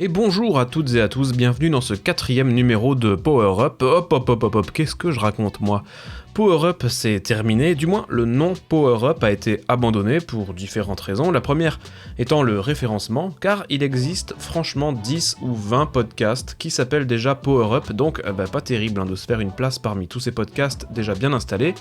Et bonjour à toutes et à tous, bienvenue dans ce 4e numéro de Power Up. Hop, qu'est-ce que je raconte moi ? Power Up c'est terminé, du moins le nom Power Up a été abandonné pour différentes raisons. La première étant le référencement, car il existe franchement 10 ou 20 podcasts qui s'appellent déjà Power Up, donc pas terrible de se faire une place parmi tous ces podcasts déjà bien installés.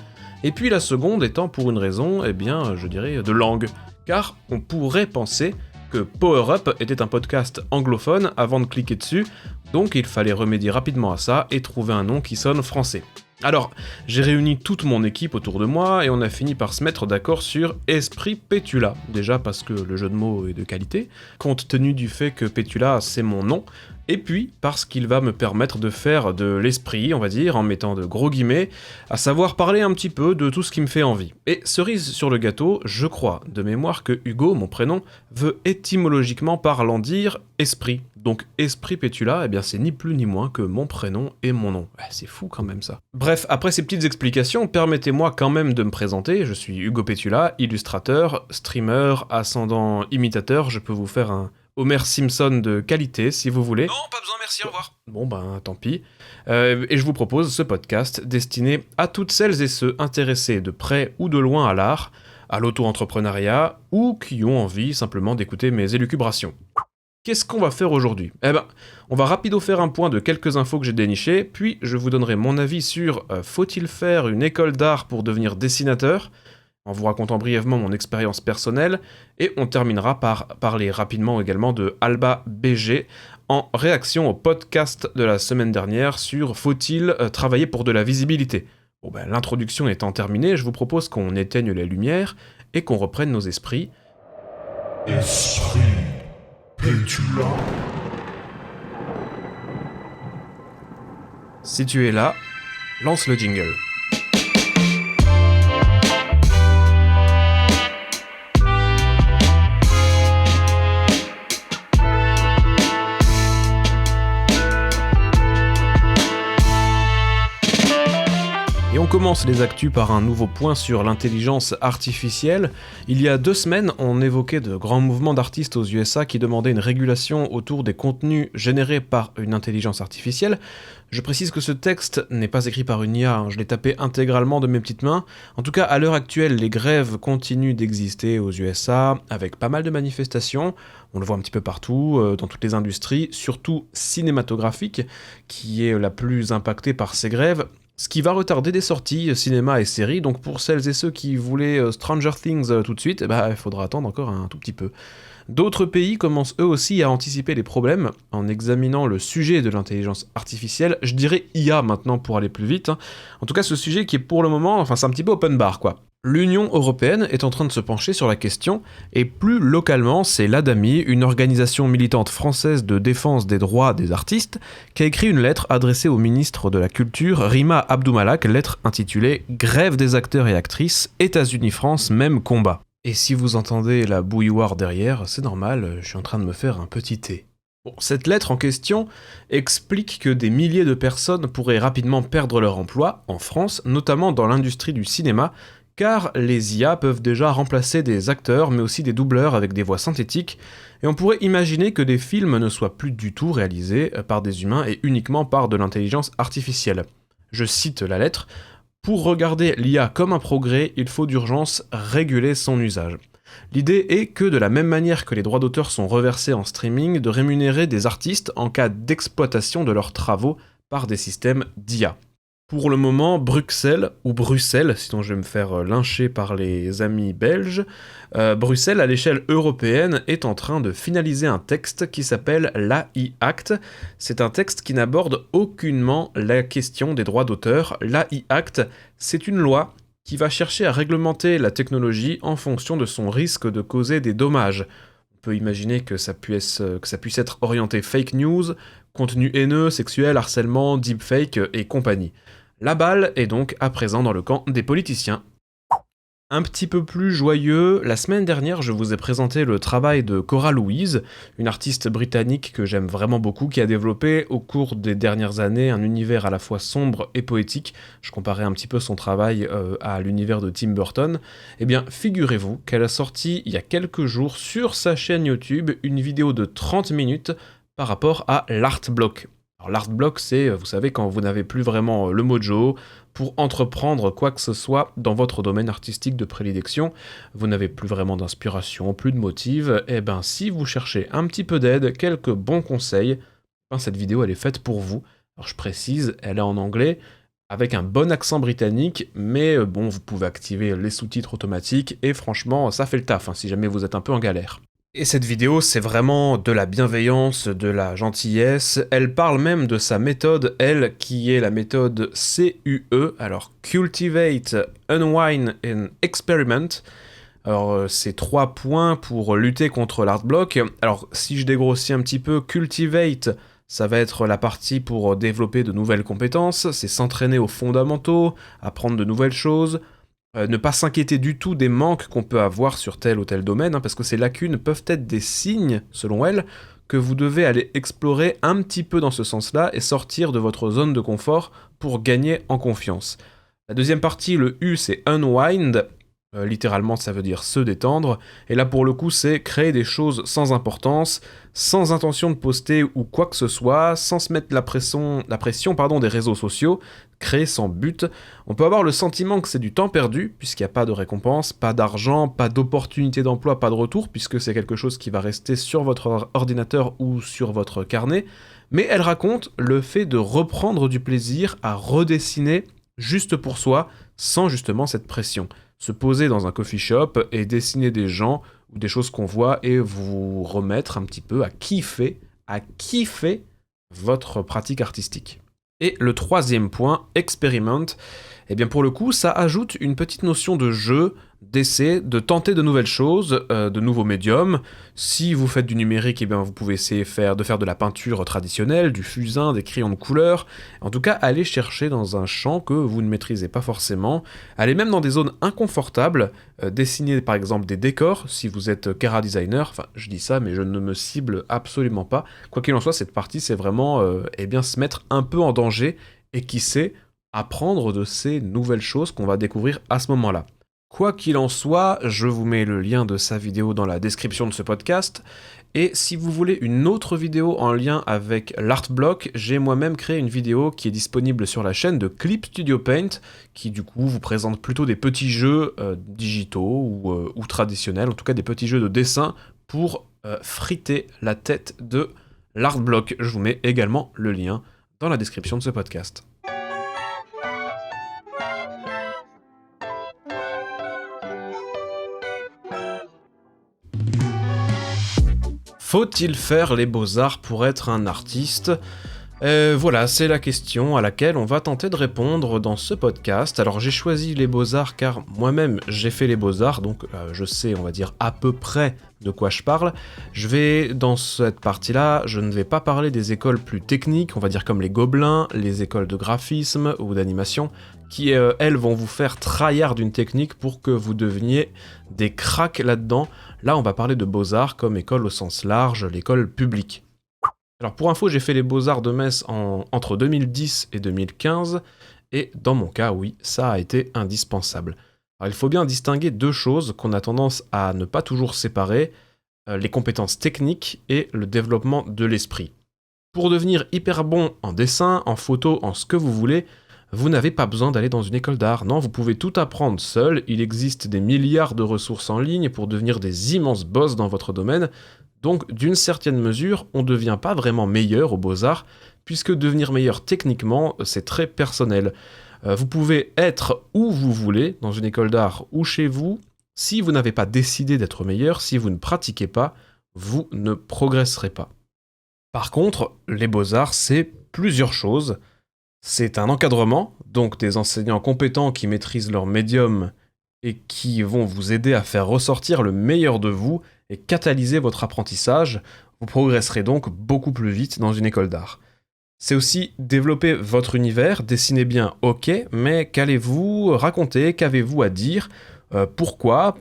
Et puis la seconde étant pour une raison, je dirais de langue, car on pourrait penser que Power Up était un podcast anglophone avant de cliquer dessus, donc il fallait remédier rapidement à ça et trouver un nom qui sonne français. Alors, j'ai réuni toute mon équipe autour de moi et on a fini par se mettre d'accord sur Esprit Pétula. Déjà parce que le jeu de mots est de qualité, compte tenu du fait que Pétula c'est mon nom, et puis parce qu'il va me permettre de faire de l'esprit, on va dire, en mettant de gros guillemets, à savoir parler un petit peu de tout ce qui me fait envie. Et cerise sur le gâteau, je crois de mémoire que Hugo, mon prénom, veut étymologiquement parlant dire esprit. Donc Esprit Pétula, c'est ni plus ni moins que mon prénom et mon nom. C'est fou quand même ça. Bref, après ces petites explications, permettez-moi quand même de me présenter. Je suis Hugo Pétula, illustrateur, streamer, ascendant imitateur. Je peux vous faire un Homer Simpson de qualité si vous voulez. Non, pas besoin, merci, au revoir. Bon tant pis. Et je vous propose ce podcast destiné à toutes celles et ceux intéressés de près ou de loin à l'art, à l'auto-entrepreneuriat, ou qui ont envie simplement d'écouter mes élucubrations. Qu'est-ce qu'on va faire aujourd'hui ? On va rapido faire un point de quelques infos que j'ai dénichées, puis je vous donnerai mon avis sur faut-il faire une école d'art pour devenir dessinateur ? En vous racontant brièvement mon expérience personnelle, et on terminera par parler rapidement également de Alba BG, en réaction au podcast de la semaine dernière sur faut-il travailler pour de la visibilité ? L'introduction étant terminée, je vous propose qu'on éteigne les lumières et qu'on reprenne nos esprits. Esprit Pétula. Si tu es là, lance le jingle. Et on commence les actus par un nouveau point sur l'intelligence artificielle. Il y a 2 semaines, on évoquait de grands mouvements d'artistes aux USA qui demandaient une régulation autour des contenus générés par une intelligence artificielle. Je précise que ce texte n'est pas écrit par une IA, je l'ai tapé intégralement de mes petites mains. En tout cas, à l'heure actuelle, les grèves continuent d'exister aux USA, avec pas mal de manifestations. On le voit un petit peu partout, dans toutes les industries, surtout cinématographiques, qui est la plus impactée par ces grèves. Ce qui va retarder des sorties cinéma et séries, donc pour celles et ceux qui voulaient Stranger Things tout de suite, il faudra attendre encore un tout petit peu. D'autres pays commencent eux aussi à anticiper les problèmes en examinant le sujet de l'intelligence artificielle, je dirais IA maintenant pour aller plus vite. En tout cas ce sujet qui est pour le moment, c'est un petit peu open bar quoi. L'Union européenne est en train de se pencher sur la question, et plus localement, c'est l'ADAMI, une organisation militante française de défense des droits des artistes, qui a écrit une lettre adressée au ministre de la Culture, Rima Abdou-Malak, lettre intitulée « Grève des acteurs et actrices, États-Unis-France, même combat ». Et si vous entendez la bouilloire derrière, c'est normal, je suis en train de me faire un petit thé. Cette lettre en question explique que des milliers de personnes pourraient rapidement perdre leur emploi, en France, notamment dans l'industrie du cinéma, car les IA peuvent déjà remplacer des acteurs, mais aussi des doubleurs avec des voix synthétiques, et on pourrait imaginer que des films ne soient plus du tout réalisés par des humains et uniquement par de l'intelligence artificielle. Je cite la lettre, « Pour regarder l'IA comme un progrès, il faut d'urgence réguler son usage. L'idée est que, de la même manière que les droits d'auteur sont reversés en streaming, de rémunérer des artistes en cas d'exploitation de leurs travaux par des systèmes d'IA. » Pour le moment, Bruxelles, sinon je vais me faire lyncher par les amis belges, Bruxelles, à l'échelle européenne, est en train de finaliser un texte qui s'appelle l'AI Act. C'est un texte qui n'aborde aucunement la question des droits d'auteur. L'AI Act, c'est une loi qui va chercher à réglementer la technologie en fonction de son risque de causer des dommages. On peut imaginer que ça puisse être orienté fake news, contenu haineux, sexuel, harcèlement, deepfake et compagnie. La balle est donc à présent dans le camp des politiciens. Un petit peu plus joyeux, la semaine dernière je vous ai présenté le travail de Cora Louise, une artiste britannique que j'aime vraiment beaucoup, qui a développé au cours des dernières années un univers à la fois sombre et poétique. Je comparais un petit peu son travail à l'univers de Tim Burton. Eh bien, figurez-vous qu'elle a sorti il y a quelques jours sur sa chaîne YouTube une vidéo de 30 minutes par rapport à l'art block. Alors l'art block, c'est, vous savez, quand vous n'avez plus vraiment le mojo pour entreprendre quoi que ce soit dans votre domaine artistique de prédilection, vous n'avez plus vraiment d'inspiration, plus de motive, et ben si vous cherchez un petit peu d'aide, quelques bons conseils, ben, cette vidéo elle est faite pour vous. Alors je précise, elle est en anglais, avec un bon accent britannique, mais bon, vous pouvez activer les sous-titres automatiques, et franchement, ça fait le taf, hein, si jamais vous êtes un peu en galère. Et cette vidéo, c'est vraiment de la bienveillance, de la gentillesse. Elle parle même de sa méthode, elle, qui est la méthode CUE, alors Cultivate, Unwind and Experiment. Alors, c'est 3 points pour lutter contre l'art block. Alors, si je dégrossis un petit peu, Cultivate, ça va être la partie pour développer de nouvelles compétences, c'est s'entraîner aux fondamentaux, apprendre de nouvelles choses. Ne pas s'inquiéter du tout des manques qu'on peut avoir sur tel ou tel domaine, hein, parce que ces lacunes peuvent être des signes, selon elle, que vous devez aller explorer un petit peu dans ce sens-là et sortir de votre zone de confort pour gagner en confiance. La deuxième partie, le U, c'est unwind. Littéralement, ça veut dire se détendre. Et là, pour le coup, c'est créer des choses sans importance, sans intention de poster ou quoi que ce soit, sans se mettre la pression des réseaux sociaux, créer sans but. On peut avoir le sentiment que c'est du temps perdu, puisqu'il n'y a pas de récompense, pas d'argent, pas d'opportunité d'emploi, pas de retour, puisque c'est quelque chose qui va rester sur votre ordinateur ou sur votre carnet. Mais elle raconte le fait de reprendre du plaisir à redessiner juste pour soi, sans justement cette pression. Se poser dans un coffee shop et dessiner des gens ou des choses qu'on voit et vous remettre un petit peu à kiffer votre pratique artistique. Et le troisième point, experiment, eh bien pour le coup, ça ajoute une petite notion de jeu, d'essai, de tenter de nouvelles choses, de nouveaux médiums. Si vous faites du numérique, eh bien vous pouvez essayer de faire de la peinture traditionnelle, du fusain, des crayons de couleur. En tout cas, allez chercher dans un champ que vous ne maîtrisez pas forcément. Allez même dans des zones inconfortables, dessiner par exemple des décors, si vous êtes chara designer. Enfin, je dis ça, mais je ne me cible absolument pas. Quoi qu'il en soit, cette partie, c'est vraiment eh bien, se mettre un peu en danger et qui sait apprendre de ces nouvelles choses qu'on va découvrir à ce moment-là. Quoi qu'il en soit, je vous mets le lien de sa vidéo dans la description de ce podcast. Et si vous voulez une autre vidéo en lien avec l'art block, j'ai moi-même créé une vidéo qui est disponible sur la chaîne de Clip Studio Paint, qui du coup vous présente plutôt des petits jeux digitaux ou traditionnels, en tout cas des petits jeux de dessin pour friter la tête de l'art block. Je vous mets également le lien dans la description de ce podcast. Faut-il faire les beaux-arts pour être un artiste ? Voilà, c'est la question à laquelle on va tenter de répondre dans ce podcast. Alors j'ai choisi les beaux-arts car moi-même j'ai fait les beaux-arts, donc je sais, on va dire, à peu près de quoi je parle. Dans cette partie-là, je ne vais pas parler des écoles plus techniques, on va dire comme les Gobelins, les écoles de graphisme ou d'animation, qui elles vont vous faire tryhard d'une technique pour que vous deveniez des cracks là-dedans. Là, on va parler de beaux-arts comme école au sens large, l'école publique. Alors pour info, j'ai fait les Beaux-Arts de Metz entre 2010 et 2015, et dans mon cas, oui, ça a été indispensable. Alors il faut bien distinguer deux choses qu'on a tendance à ne pas toujours séparer, les compétences techniques et le développement de l'esprit. Pour devenir hyper bon en dessin, en photo, en ce que vous voulez, vous n'avez pas besoin d'aller dans une école d'art. Non, vous pouvez tout apprendre seul, il existe des milliards de ressources en ligne pour devenir des immenses boss dans votre domaine. Donc, d'une certaine mesure, on ne devient pas vraiment meilleur aux beaux-arts, puisque devenir meilleur techniquement, c'est très personnel. Vous pouvez être où vous voulez, dans une école d'art ou chez vous. Si vous n'avez pas décidé d'être meilleur, si vous ne pratiquez pas, vous ne progresserez pas. Par contre, les beaux-arts, c'est plusieurs choses. C'est un encadrement, donc des enseignants compétents qui maîtrisent leur médium et qui vont vous aider à faire ressortir le meilleur de vous et catalyser votre apprentissage. Vous progresserez donc beaucoup plus vite dans une école d'art. C'est aussi développer votre univers, dessiner bien, ok, mais qu'allez-vous raconter, qu'avez-vous à dire, pourquoi,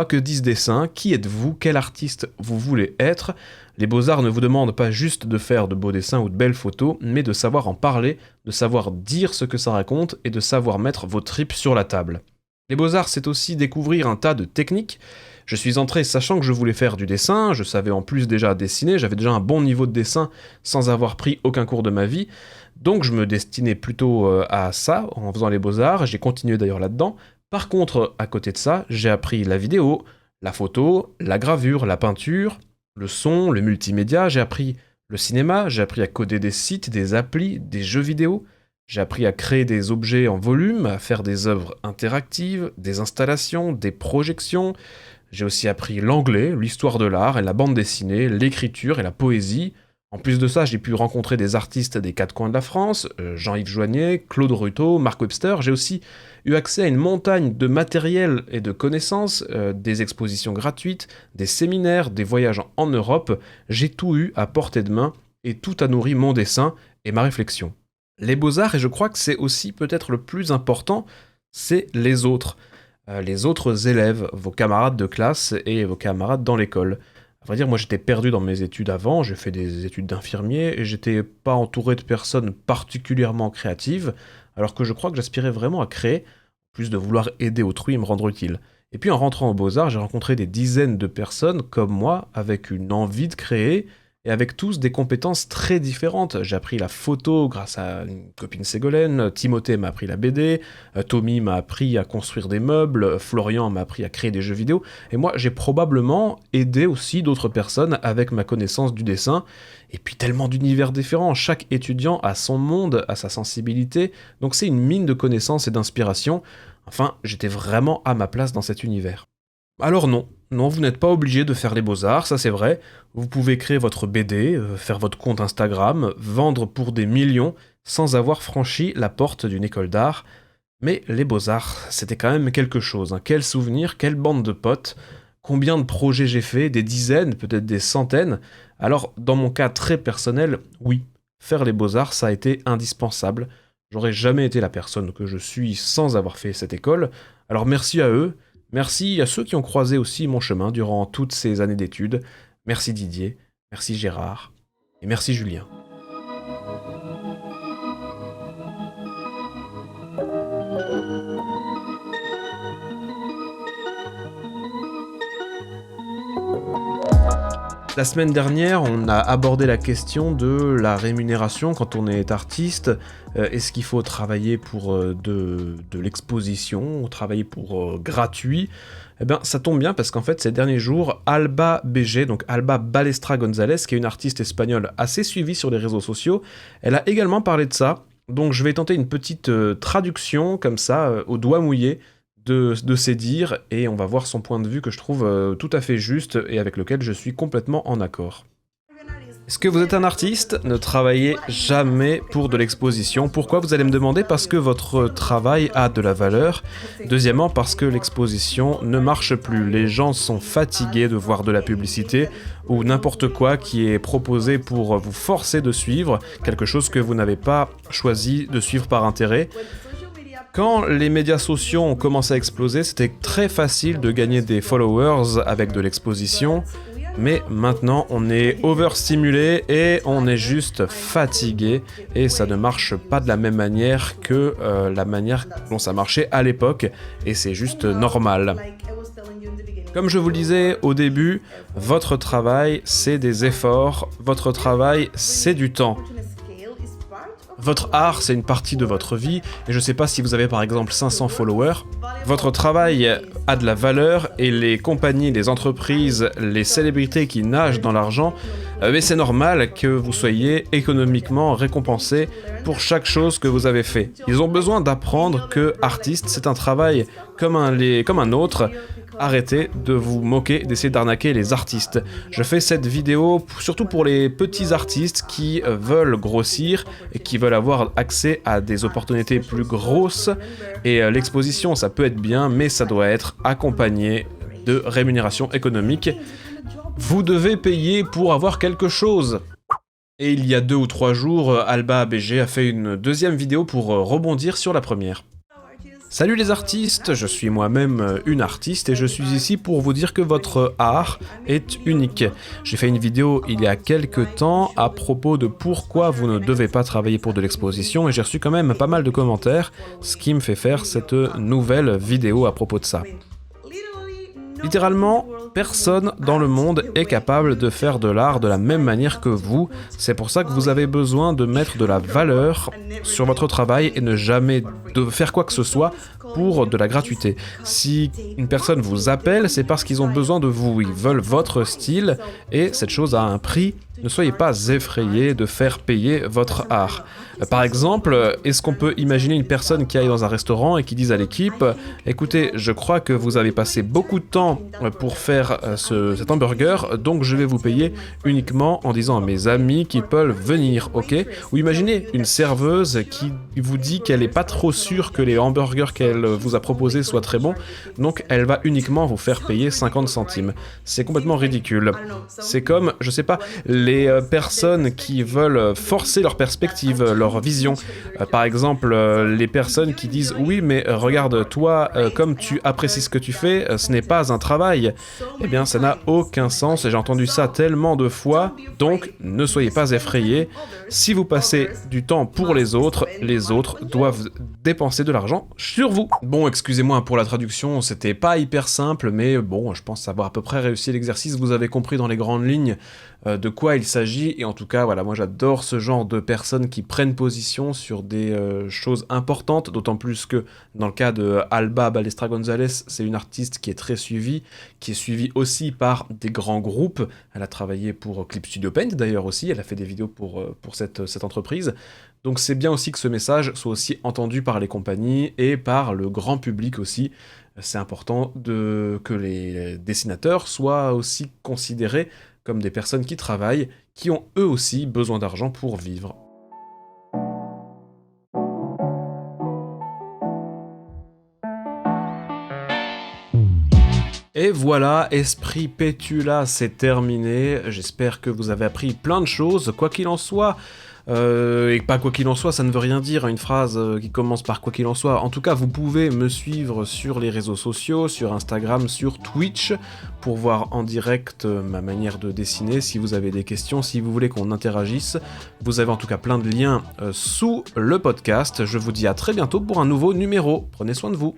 que dit ce dessin, qui êtes-vous, quel artiste vous voulez être. Les beaux-arts ne vous demandent pas juste de faire de beaux dessins ou de belles photos, mais de savoir en parler, de savoir dire ce que ça raconte et de savoir mettre vos tripes sur la table. Les beaux-arts, c'est aussi découvrir un tas de techniques. Je suis entré sachant que je voulais faire du dessin, je savais en plus déjà dessiner, j'avais déjà un bon niveau de dessin sans avoir pris aucun cours de ma vie, donc je me destinais plutôt à ça en faisant les beaux-arts, j'ai continué d'ailleurs là-dedans. Par contre, à côté de ça, j'ai appris la vidéo, la photo, la gravure, la peinture, le son, le multimédia, j'ai appris le cinéma, j'ai appris à coder des sites, des applis, des jeux vidéo, j'ai appris à créer des objets en volume, à faire des œuvres interactives, des installations, des projections. J'ai aussi appris l'anglais, l'histoire de l'art et la bande dessinée, l'écriture et la poésie. En plus de ça, j'ai pu rencontrer des artistes des quatre coins de la France, Jean-Yves Joignet, Claude Ruteau, Mark Webster. J'ai aussi eu accès à une montagne de matériel et de connaissances, des expositions gratuites, des séminaires, des voyages en Europe. J'ai tout eu à portée de main et tout a nourri mon dessin et ma réflexion. Les beaux-arts, et je crois que c'est aussi peut-être le plus important, c'est les autres élèves, vos camarades de classe et vos camarades dans l'école. À vrai dire, moi j'étais perdu dans mes études avant, j'ai fait des études d'infirmier et j'étais pas entouré de personnes particulièrement créatives, alors que je crois que j'aspirais vraiment à créer, plus de vouloir aider autrui et me rendre utile. Et puis en rentrant aux Beaux-Arts, j'ai rencontré des dizaines de personnes comme moi, avec une envie de créer, et avec tous des compétences très différentes. J'ai appris la photo grâce à une copine ségolène, Timothée m'a appris la BD, Tommy m'a appris à construire des meubles, Florian m'a appris à créer des jeux vidéo, et moi j'ai probablement aidé aussi d'autres personnes avec ma connaissance du dessin, et puis tellement d'univers différents, chaque étudiant a son monde, a sa sensibilité, donc c'est une mine de connaissances et d'inspiration. Enfin, j'étais vraiment à ma place dans cet univers. Alors non, vous n'êtes pas obligé de faire les beaux-arts, ça c'est vrai. Vous pouvez créer votre BD, faire votre compte Instagram, vendre pour des millions, sans avoir franchi la porte d'une école d'art. Mais les beaux-arts, c'était quand même quelque chose, hein. Quel souvenir, quelle bande de potes, combien de projets j'ai fait, des dizaines, peut-être des centaines. Alors, dans mon cas très personnel, oui, faire les beaux-arts, ça a été indispensable. J'aurais jamais été la personne que je suis sans avoir fait cette école. Alors merci à eux. Merci à ceux qui ont croisé aussi mon chemin durant toutes ces années d'études. Merci Didier, merci Gérard, et merci Julien. La semaine dernière, on a abordé la question de la rémunération quand on est artiste. Est-ce qu'il faut travailler pour de l'exposition, ou travailler pour gratuit ? Eh bien, ça tombe bien parce qu'en fait, ces derniers jours, Alba BG, donc Alba Balestra González, qui est une artiste espagnole assez suivie sur les réseaux sociaux, elle a également parlé de ça. Donc je vais tenter une petite traduction, comme ça, au doigt mouillé, de ses dires, et on va voir son point de vue que je trouve tout à fait juste et avec lequel je suis complètement en accord. Est-ce que vous êtes un artiste ? Ne travaillez jamais pour de l'exposition. Pourquoi ? Vous allez me demander. Parce que votre travail a de la valeur. Deuxièmement, parce que l'exposition ne marche plus. Les gens sont fatigués de voir de la publicité ou n'importe quoi qui est proposé pour vous forcer de suivre quelque chose que vous n'avez pas choisi de suivre par intérêt. Quand les médias sociaux ont commencé à exploser, c'était très facile de gagner des followers avec de l'exposition, mais maintenant on est overstimulé et on est juste fatigué, et ça ne marche pas de la même manière que la manière dont ça marchait à l'époque, et c'est juste normal. Comme je vous le disais au début, votre travail c'est des efforts, votre travail c'est du temps. Votre art, c'est une partie de votre vie, et je sais pas si vous avez par exemple 500 followers, votre travail a de la valeur, et les compagnies, les entreprises, les célébrités qui nagent dans l'argent, mais c'est normal que vous soyez économiquement récompensé pour chaque chose que vous avez fait. Ils ont besoin d'apprendre que artiste, c'est un travail comme un autre. Arrêtez de vous moquer, d'essayer d'arnaquer les artistes. Je fais cette vidéo surtout pour les petits artistes qui veulent grossir et qui veulent avoir accès à des opportunités plus grosses. Et l'exposition, ça peut être bien, mais ça doit être accompagné de rémunération économique. Vous devez payer pour avoir quelque chose. Et il y a 2 ou 3 jours, Alba BG a fait une deuxième vidéo pour rebondir sur la première. Salut les artistes, je suis moi-même une artiste et je suis ici pour vous dire que votre art est unique. J'ai fait une vidéo il y a quelques temps à propos de pourquoi vous ne devez pas travailler pour de l'exposition, et j'ai reçu quand même pas mal de commentaires, ce qui me fait faire cette nouvelle vidéo à propos de ça. Littéralement, personne dans le monde est capable de faire de l'art de la même manière que vous. C'est pour ça que vous avez besoin de mettre de la valeur sur votre travail et ne jamais de faire quoi que ce soit pour de la gratuité. Si une personne vous appelle, c'est parce qu'ils ont besoin de vous, ils veulent votre style et cette chose a un prix. Ne soyez pas effrayés de faire payer votre art. Par exemple, est-ce qu'on peut imaginer une personne qui aille dans un restaurant et qui dise à l'équipe « Écoutez, je crois que vous avez passé beaucoup de temps pour faire cet hamburger, donc je vais vous payer uniquement en disant à mes amis qu'ils peuvent venir, ok ?» Ou imaginez une serveuse qui vous dit qu'elle n'est pas trop sûre que les hamburgers qu'elle vous a proposés soient très bons, donc elle va uniquement vous faire payer 50 centimes. C'est complètement ridicule. C'est comme, je sais pas, les personnes qui veulent forcer leur perspective, leur vision. Par exemple, les personnes qui disent « Oui, mais regarde, toi, comme tu apprécies ce que tu fais, ce n'est pas un travail. » Eh bien, ça n'a aucun sens, et j'ai entendu ça tellement de fois, donc ne soyez pas effrayés. Si vous passez du temps pour les autres doivent dépenser de l'argent sur vous. Bon, excusez-moi pour la traduction, c'était pas hyper simple, mais bon, je pense avoir à peu près réussi l'exercice, vous avez compris dans les grandes lignes de quoi il s'agit, et en tout cas, voilà, moi j'adore ce genre de personnes qui prennent position sur des choses importantes, d'autant plus que dans le cas de Alba Balestra González, c'est une artiste qui est très suivie, qui est suivie aussi par des grands groupes. Elle a travaillé pour Clip Studio Paint d'ailleurs aussi, elle a fait des vidéos pour cette entreprise. Donc c'est bien aussi que ce message soit aussi entendu par les compagnies et par le grand public aussi. C'est important que les dessinateurs soient aussi considérés comme des personnes qui travaillent, qui ont eux aussi besoin d'argent pour vivre. Et voilà, Esprit Pétula, c'est terminé. J'espère que vous avez appris plein de choses, quoi qu'il en soit. Et pas quoi qu'il en soit, ça ne veut rien dire, une phrase qui commence par quoi qu'il en soit. En tout cas, vous pouvez me suivre sur les réseaux sociaux, sur Instagram, sur Twitch, pour voir en direct ma manière de dessiner. Si vous avez des questions, si vous voulez qu'on interagisse, vous avez en tout cas plein de liens sous le podcast. Je vous dis à très bientôt pour un nouveau numéro. Prenez soin de vous.